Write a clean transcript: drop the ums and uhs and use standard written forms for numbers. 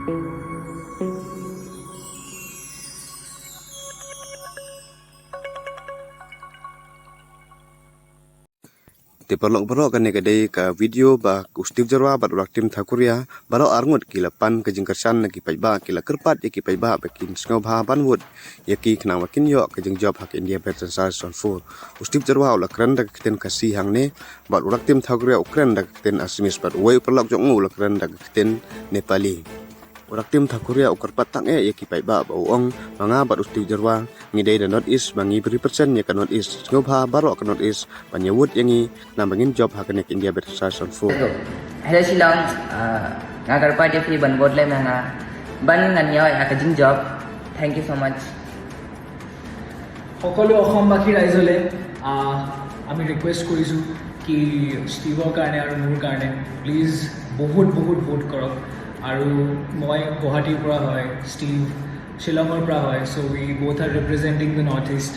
Te perlok kan kadai ka video ba Steve Jarwa ba urak tim Thakuria balo arngut kila pan ke jingkersan ki pai ba kila kerpat ki pai ba bakin sngau bha banwut yaki khna wakin yo ke jing job hak India Veteran Son 4 Steve Jarwa ula kran dak ten kasi hangne ba urak tim Thakuria ukran dak ten asmis ba wei perlok jong ula kran dak ten Nepali urak tim Thakuria ukar patang yaki pai ba ong manga ba Steve Jarwa ngidai da North East bangi beri persen ya ka North East sngau bha baro ka North East banyawut yangi nambangin job hak nek India Veteran Son 4 hello silong ngagar pa de free ban board le nga ban ngan yo ya ka jing job thank you so much সকলো অসমবাসী ৰাইজলে আমি ৰিকুৱেষ্ট কৰিছোঁ কি ষ্টিভৰ কাৰণে আৰু মোৰ কাৰণে প্লিজ বহুত ভোট কৰক আৰু মই গুৱাহাটীৰ পৰা হয় ষ্টিভ শ্বিলঙৰ পৰা হয় চ' উই বোথ আৰ ৰিপ্ৰেজেণ্টিং দ্য নৰ্থ ইষ্ট